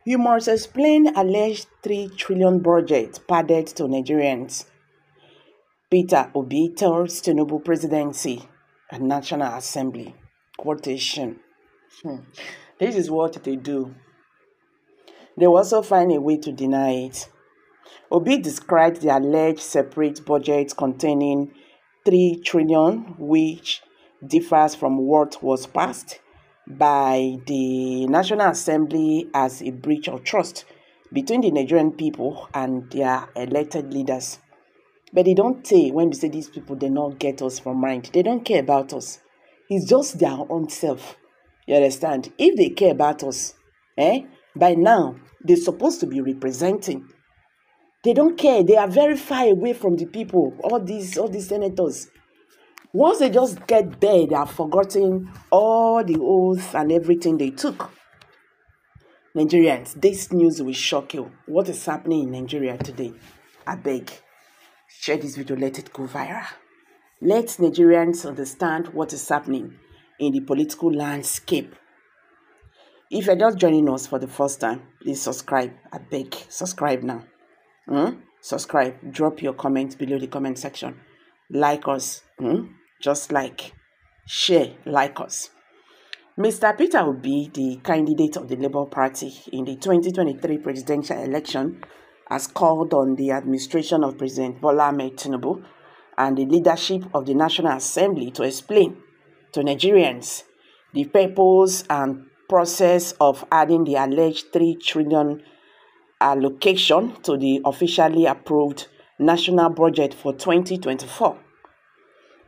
You must explain alleged 3 trillion budget padded to Nigerians. Peter Obi tells Tinubu Presidency and National Assembly. Quotation. This is what they do. They will also find a way to deny it. Obi described the alleged separate budget containing 3 trillion, which differs from what was passed by the National Assembly, as a breach of trust between the Nigerian people and their elected leaders. But they don't say, when they say these people, they not get us from mind. They don't care about us. It's just their own self. You understand? If they care about us, by now, they're supposed to be representing. They don't care. They are very far away from the people, all these senators. Once they just get there, they are forgotten all the oaths and everything they took. Nigerians, this news will shock you. What is happening in Nigeria today? I beg, share this video, let it go viral. Let Nigerians understand what is happening in the political landscape. If you're just joining us for the first time, please subscribe. I beg, subscribe now. Subscribe. Drop your comments below the comment section. Like us. Just like. Share. Like us. Mr. Peter Obi, the candidate of the Labour Party in the 2023 presidential election, has called on the administration of President Bola Ahmed Tinubu and the leadership of the National Assembly to explain to Nigerians the purpose and process of adding the alleged 3 trillion allocation to the officially approved national budget for 2024.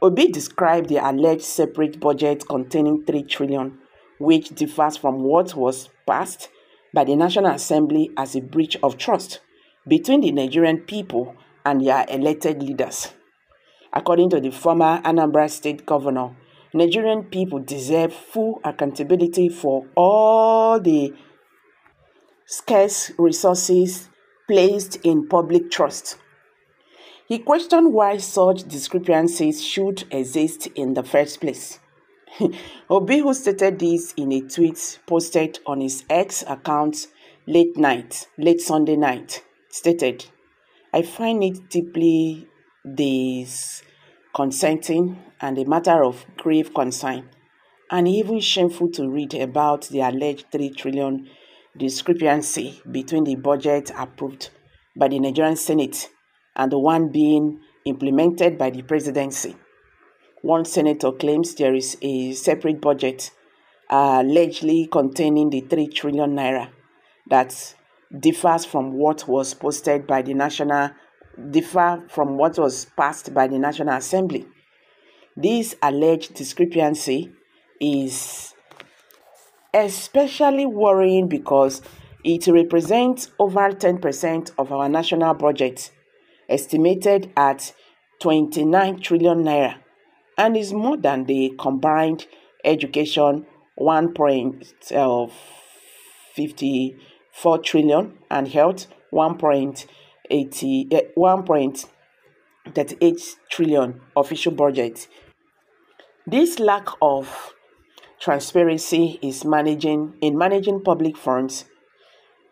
Obi described the alleged separate budget containing 3 trillion, which differs from what was passed by the National Assembly, as a breach of trust between the Nigerian people and their elected leaders. According to the former Anambra State Governor, Nigerian people deserve full accountability for all the scarce resources placed in public trust. He questioned why such discrepancies should exist in the first place. Obi, who stated this in a tweet posted on his X account late Sunday night, stated, "I find it deeply disconcerting and a matter of grave concern, and even shameful to read about the alleged 3 trillion discrepancy between the budget approved by the Nigerian Senate and the one being implemented by the Presidency. One senator claims there is a separate budget allegedly containing the 3 trillion naira that differs from what was passed by the National Assembly. This alleged discrepancy is especially worrying because it represents over 10% of our national budget, estimated at 29 trillion naira, and is more than the combined education 1.54 trillion and health 1.38 trillion official budget. This lack of transparency in managing public funds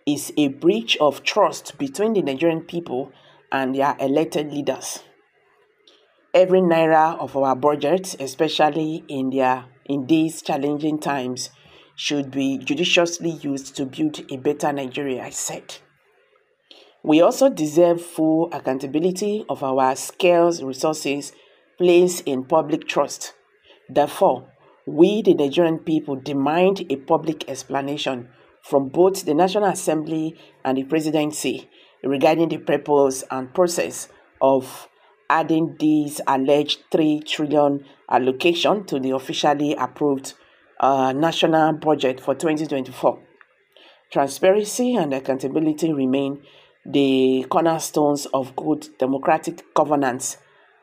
is a breach of trust between the Nigerian people and their elected leaders. Every naira of our budget, especially in these challenging times, should be judiciously used to build a better Nigeria," I said. We also deserve full accountability of our scarce resources placed in public trust. Therefore, we, the Nigerian people, demand a public explanation from both the National Assembly and the Presidency regarding the purpose and process of adding these alleged 3 trillion allocation to the officially approved national budget for 2024. Transparency and accountability remain the cornerstones of good democratic governance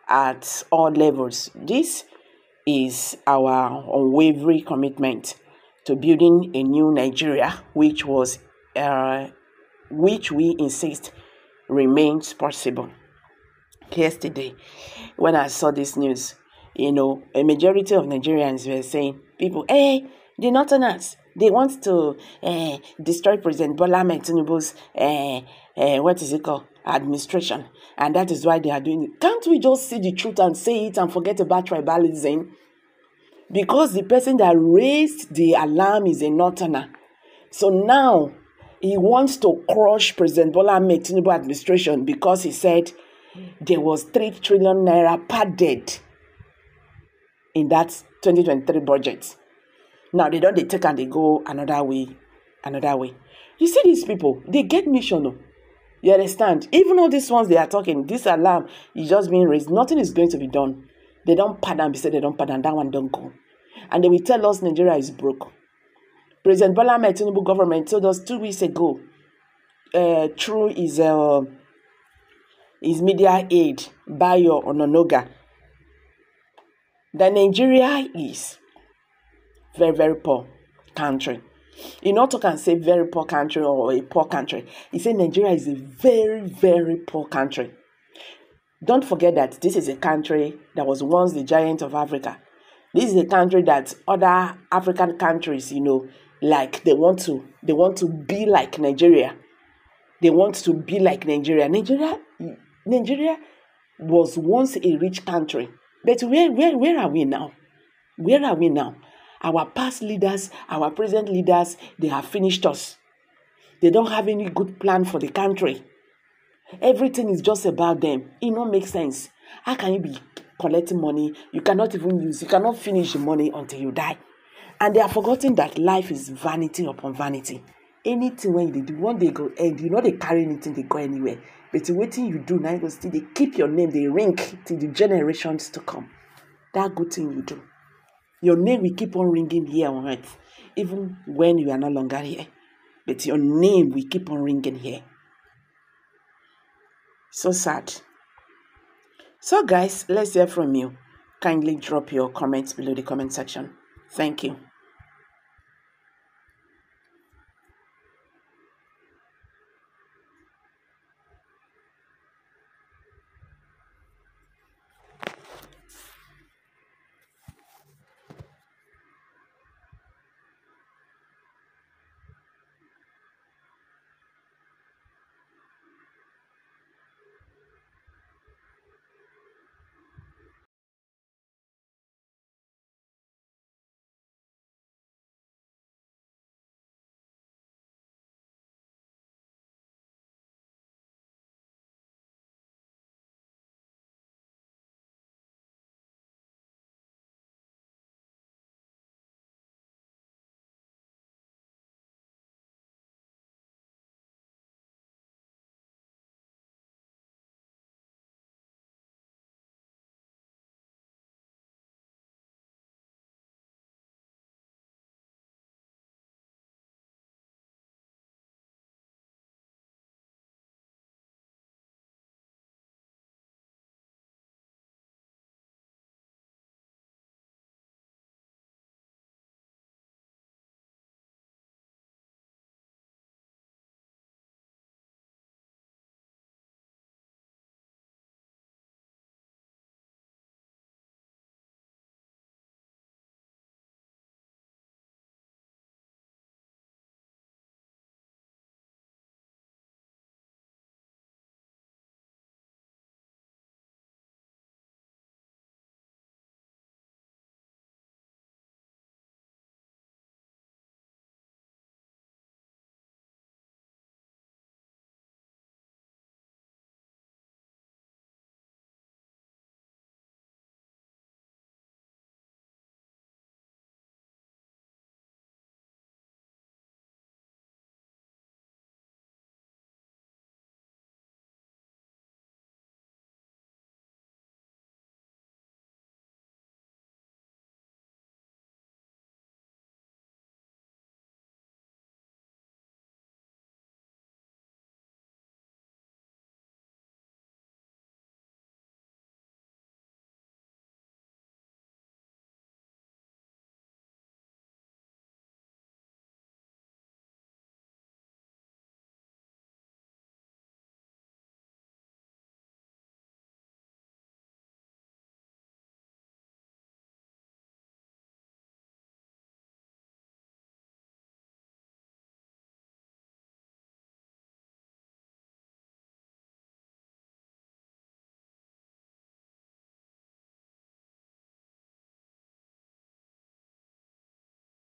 at all levels. This is our unwavering commitment to building a new Nigeria, which we insist remains possible. Yesterday, when I saw this news, a majority of Nigerians were saying, people, the Northerners, They want to destroy President Bola Ahmed Tinubu's what is it called, administration, and that is why they are doing it. Can't we just see the truth and say it and forget about tribalism? Because the person that raised the alarm is a northerner. So now he wants to crush President Bola Ahmed Tinubu administration because he said there was 3 trillion naira padded in that 2023 budget. Now they take and they go another way. You see these people, they get mission. You understand? Even all these ones they are talking, this alarm is just being raised. Nothing is going to be done. They don't pardon, they say they don't pardon, that one don't go. And they will tell us Nigeria is broke. President Bola Ahmed Tinubu government told us 2 weeks ago, through his media aide, Bayo Ononoga, that Nigeria is very, very poor country. You not talk and say very poor country or a poor country. He said Nigeria is a very, very poor country. Don't forget that this is a country that was once the giant of Africa. This is a country that other African countries, like they want to be like Nigeria. They want to be like Nigeria. Nigeria was once a rich country. But where are we now? Where are we now? Our past leaders, our present leaders, they have finished us. They don't have any good plan for the country. Everything is just about them. It don't make sense. How can you be collecting money? You cannot finish the money until you die. And they are forgetting that life is vanity upon vanity. Anything when they do, one day go end, they carry anything, they go anywhere. But the waiting you do, now you still they keep your name, they ring till the generations to come. That good thing you do. Your name will keep on ringing here on earth, even when you are no longer here. But your name will keep on ringing here. So sad. So guys, let's hear from you. Kindly drop your comments below the comment section. Thank you.